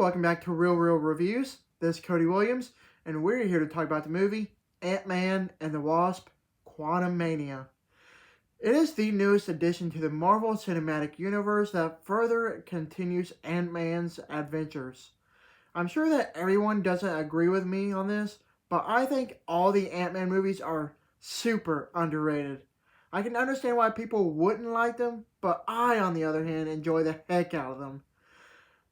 welcome back to Real Reviews. This is Cody Williams, and we're here to talk about the movie Ant-Man and the Wasp: Quantumania. It is the newest addition to the Marvel Cinematic Universe that further continues Ant-Man's adventures. I'm sure that everyone doesn't agree with me on this, but I think all the Ant-Man movies are super underrated. I can understand why people wouldn't like them, but I, on the other hand, enjoy the heck out of them.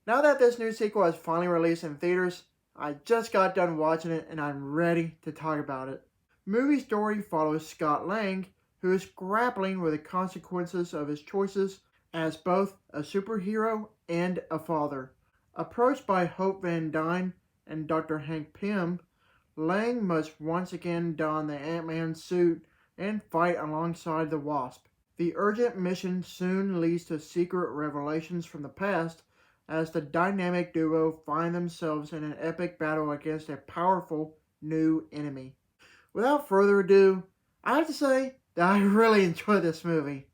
Now that this new sequel is finally released in theaters, I just got done watching it and I'm ready to talk about it. Movie story follows Scott Lang, who is grappling with the consequences of his choices as both a superhero and a father. Approached by Hope Van Dyne and Dr. Hank Pym, Lang must once again don the Ant-Man suit and fight alongside the Wasp. The urgent mission soon leads to secret revelations from the past as the dynamic duo find themselves in an epic battle against a powerful new enemy. Without further ado, I have to say that I really enjoyed this movie.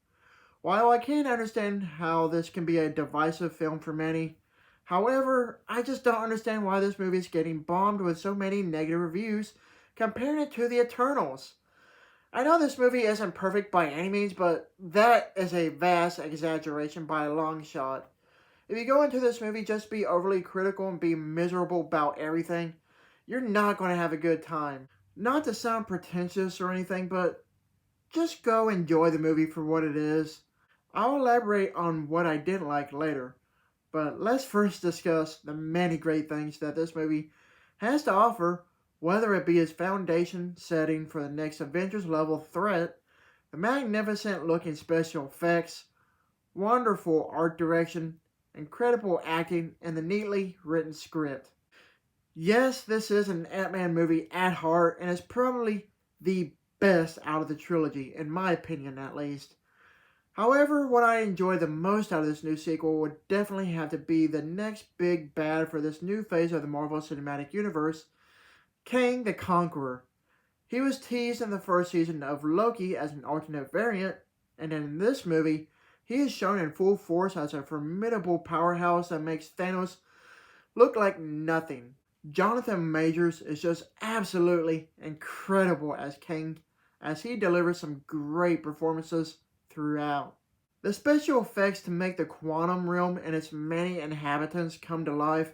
While I can understand how this can be a divisive film for many, however, I just don't understand why this movie is getting bombed with so many negative reviews comparing it to The Eternals. I know this movie isn't perfect by any means, but that is a vast exaggeration by a long shot. If you go into this movie just be overly critical and be miserable about everything, you're not going to have a good time. Not to sound pretentious or anything, but just go enjoy the movie for what it is. I'll elaborate on what I didn't like later, but let's first discuss the many great things that this movie has to offer, whether it be its foundation setting for the next Avengers level threat, the magnificent looking special effects, wonderful art direction, incredible acting, and the neatly written script. Yes, this is an Ant-Man movie at heart, and it's probably the best out of the trilogy, in my opinion at least. However, what I enjoy the most out of this new sequel would definitely have to be the next big bad for this new phase of the Marvel Cinematic Universe, Kang the Conqueror. He was teased in the first season of Loki as an alternate variant, and in this movie, he is shown in full force as a formidable powerhouse that makes Thanos look like nothing. Jonathan Majors is just absolutely incredible as Kang, as he delivers some great performances throughout. The special effects to make the quantum realm and its many inhabitants come to life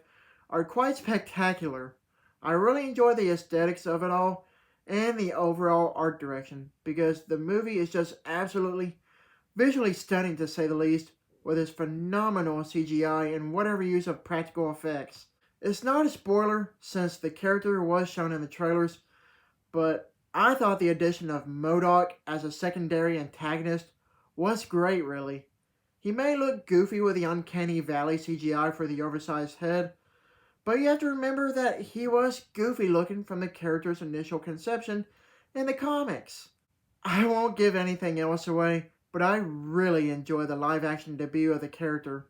are quite spectacular. I really enjoy the aesthetics of it all and the overall art direction because the movie is just absolutely visually stunning to say the least, with its phenomenal CGI and whatever use of practical effects. It's not a spoiler since the character was shown in the trailers, but I thought the addition of MODOK as a secondary antagonist was great really. He may look goofy with the uncanny valley CGI for the oversized head, but you have to remember that he was goofy looking from the character's initial conception in the comics. I won't give anything else away, but I really enjoy the live-action debut of the character.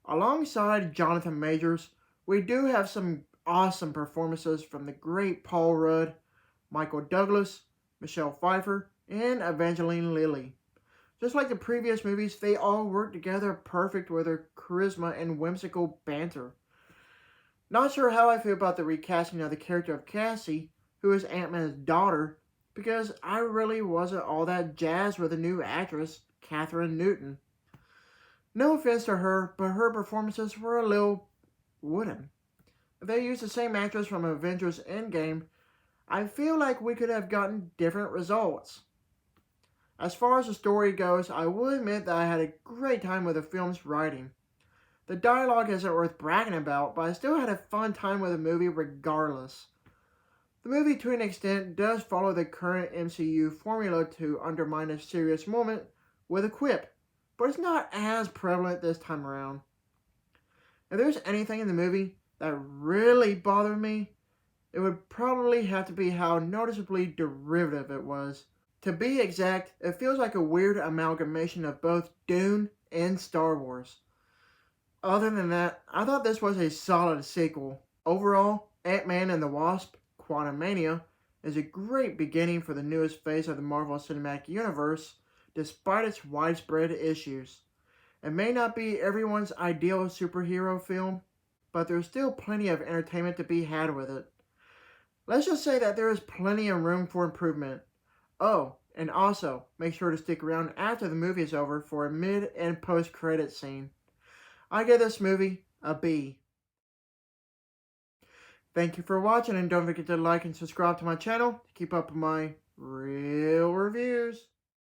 Alongside Jonathan Majors, we do have some awesome performances from the great Paul Rudd, Michael Douglas, Michelle Pfeiffer, and Evangeline Lilly. Just like the previous movies, they all work together perfect with their charisma and whimsical banter. Not sure how I feel about the recasting of the character of Cassie, who is Ant-Man's daughter, because I really wasn't all that jazzed with the new actress, Katherine Newton. No offense to her, but her performances were a little wooden. If they used the same actress from Avengers Endgame, I feel like we could have gotten different results. As far as the story goes, I will admit that I had a great time with the film's writing. The dialogue isn't worth bragging about, but I still had a fun time with the movie regardless. The movie, to an extent, does follow the current MCU formula to undermine a serious moment with a quip, but it's not as prevalent this time around. If there's anything in the movie that really bothered me, it would probably have to be how noticeably derivative it was. To be exact, it feels like a weird amalgamation of both Dune and Star Wars. Other than that, I thought this was a solid sequel. Overall, Ant-Man and the Wasp: Quantumania is a great beginning for the newest phase of the Marvel Cinematic Universe, despite its widespread issues. It may not be everyone's ideal superhero film, but there's still plenty of entertainment to be had with it. Let's just say that there is plenty of room for improvement. Oh, and also, make sure to stick around after the movie is over for a mid and post credit scene. I give this movie a B. Thank you for watching, and don't forget to like and subscribe to my channel to keep up with my real reviews.